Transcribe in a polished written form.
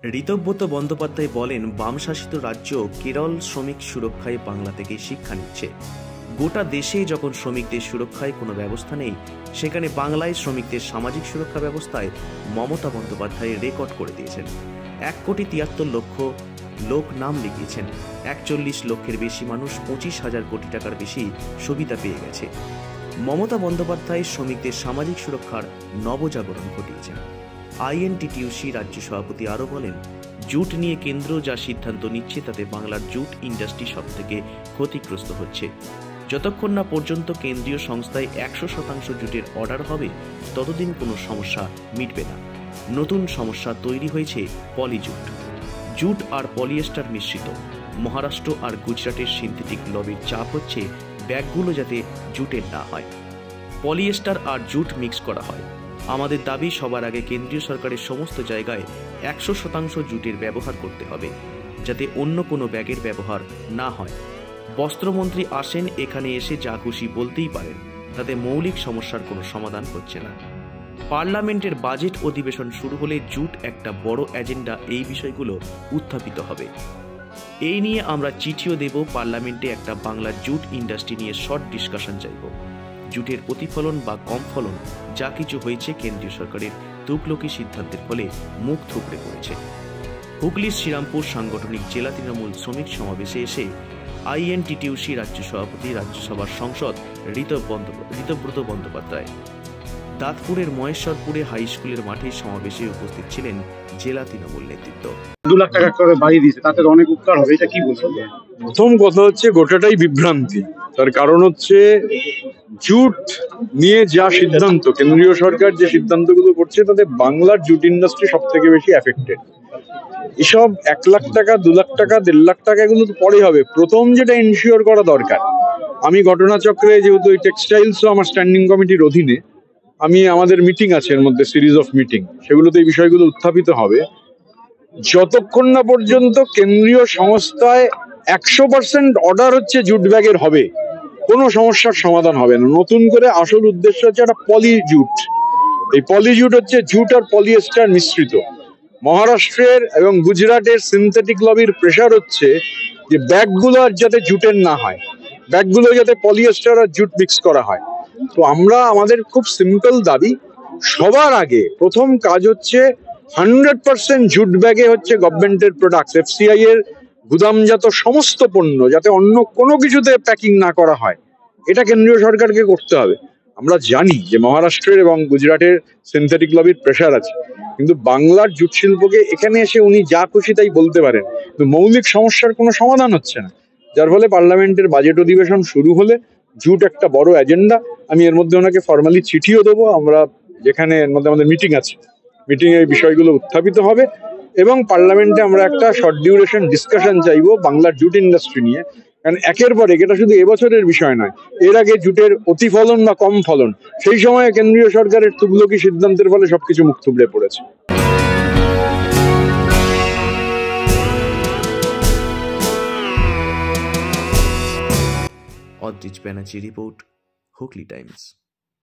ঋতব্রত বন্দ্যোপাধ্যায় বলেন, বাম শাসিত রাজ্য কেরল শ্রমিক সুরক্ষায় বাংলা থেকে শিক্ষা নিচ্ছে। গোটা দেশে যখন শ্রমিকদের সুরক্ষায় কোনো ব্যবস্থা নেই, সেখানে বাংলায় শ্রমিকদের সামাজিক সুরক্ষা ব্যবস্থায় মমতা বন্দ্যোপাধ্যায় রেকর্ড করে দিয়েছেন। 1,73,00,000 লোক নাম লিখিয়েছেন। 41 লক্ষের বেশি মানুষ 25,000 কোটি টাকার বেশি সুবিধা পেয়ে গেছে। মমতা বন্দ্যোপাধ্যায় শ্রমিকদের সামাজিক সুরক্ষার নবজাগরণ ঘটিয়েছেন। আইএনটিটিউসি রাজ্য সভাপতি আরও বলেন, জুট নিয়ে কেন্দ্র যা সিদ্ধান্ত নিচ্ছে তাতে বাংলার জুট ইন্ডাস্ট্রি সবথেকে ক্ষতিগ্রস্ত হচ্ছে। যতক্ষণ না পর্যন্ত কেন্দ্রীয় সংস্থায় 100% জুটের অর্ডার হবে, ততদিন কোনো সমস্যা মিটবে না। নতুন সমস্যা তৈরি হয়েছে পলিজুট। জুট আর পলিয়েস্টার মিশ্রিত। মহারাষ্ট্র আর গুজরাটের সিনথেটিক লবির চাপ হচ্ছে ব্যাগগুলো যাতে জুটের না হয়, পলিয়েস্টার আর জুট মিক্স করা হয়। আমাদের দাবি, সবার আগে কেন্দ্রীয় সরকারের সমস্ত জায়গায় 100% জুটের ব্যবহার করতে হবে, যাতে অন্য কোনো ব্যাগের ব্যবহার না হয়। বস্ত্রমন্ত্রী আসেন, এখানে এসে যা খুশি বলতেই পারেন, তাতে মৌলিক সমস্যার কোনো সমাধান হচ্ছে না। পার্লামেন্টের বাজেট অধিবেশন শুরু হলে জুট একটা বড় এজেন্ডা, এই বিষয়গুলো উত্থাপিত হবে। এই নিয়ে আমরা চিঠিও দেব পার্লামেন্টে। একটা বাংলার জুট ইন্ডাস্ট্রি নিয়ে শর্ট ডিসকাশন চাইব। জুটের প্রতিফলন বা কম ফলন যা কিছু হয়েছে কেন্দ্রীয় সরকারের তুগলকি সিদ্ধান্তের ফলে মুখ থুবড়ে পড়েছে। হুগলির শ্রীরামপুর সাংগঠনিক জেলা তৃণমূল শ্রমিক সমাবেশে এসে আইএনটিটিউসি রাজ্য সভাপতি, রাজ্যসভার সাংসদ ঋতব্রত বন্দ্যোপাধ্যায়। দাঁতপুরের মহেশ্বরপুরে হাই স্কুলের মাঠে সমাবেশে উপস্থিত ছিলেন জেলা তৃণমূল নেতৃত্ব। 2 লাখ টাকা করে বাড়িয়ে দিয়েছে, তাতে অনেক উপকার হবে, এটা কি বলছেন? প্রথম কথা হচ্ছে গোটাটাই বিভ্রান্তি। তার কারণ হচ্ছে জুট নিয়ে যা সিদ্ধান্ত, কেন্দ্রীয় সরকার যে সিদ্ধান্তগুলো করছে তাতে বাংলার জুট ইন্ডাস্ট্রি সব থেকে বেশি এফেক্টেড। এসব 1 লাখ টাকা, 2 লাখ টাকা, 1.5 লাখ টাকা এগুলো তো পরে হবে। প্রথম যেটা ইনশিওর করা দরকার, আমি ঘটনাচক্রে যেহেতু এই টেক্সটাইলসও আমার স্ট্যান্ডিং কমিটির অধীনে, আমাদের মিটিং আছে এর মধ্যে, সিরিজ অফ মিটিং, সেগুলোতে এই বিষয়গুলো উত্থাপিত হবে। যতক্ষণ না পর্যন্ত কেন্দ্রীয় সংস্থায় 100% অর্ডার হচ্ছে জুট ব্যাগের হবে, কোনো সমস্যার সমাধান হবে না। নতুন করে আসল উদ্দেশ্য হচ্ছে একটা পলিজুট। এই পলিজুট হচ্ছে জুট আর পলিয়েস্টার মিশ্রিত। মহারাষ্ট্রের এবং গুজরাটের সিনথেটিক লবির প্রেসার হচ্ছে যে ব্যাগগুলো আর যাতে জুটের না হয়, ব্যাগগুলো যাতে পলিয়েস্টার আর জুট মিক্স করা হয়। তো আমাদের খুব সিম্পল দাবি, সবার আগে প্রথম কাজ হচ্ছে 100% জুট ব্যাগে হচ্ছে গভর্নমেন্টের প্রোডাক্ট, এফসিআই এর গুদামজাত সমস্ত পণ্য যাতে অন্য কোনো কিছুতে প্যাকিং না করা হয়, এটা কেন্দ্রীয় সরকারকে করতে হবে। আমরা জানি যে মহারাষ্ট্রের এবং গুজরাটের সিনথেটিক লবির প্রেসার আছে, কিন্তু বাংলার জুট শিল্পকে এখানে এসে উনি যা খুশি তাই বলতে পারেন, কিন্তু মৌলিক সমস্যার কোনো সমাধান হচ্ছে না। যার ফলে পার্লামেন্টের বাজেট অধিবেশন শুরু হলে জুট একটা বড় এজেন্ডা। আমি এর মধ্যে ওনাকে ফর্মালি চিঠিও দেবো। আমরা যেখানে এর মধ্যে আমাদের মিটিং আছে, মিটিং এই বিষয়গুলো উত্থাপিত হবে এবং পার্লামেন্টে আমরা একটা শর্ট ডিউরেশন ডিসকাশন চাইবো বাংলার জুট ইন্ডাস্ট্রি নিয়ে। কারণ একের পর এক, এটা শুধু এবছরের বিষয় নয়, এর আগে জুটের অতিফলন বা কম ফলন, সেই সময় কেন্দ্রীয় সরকারের তুগলকি সিদ্ধান্তের ফলে সবকিছু মুখ থুবড়ে পড়েছে। Adrij Banerjee report, Hooghly Times.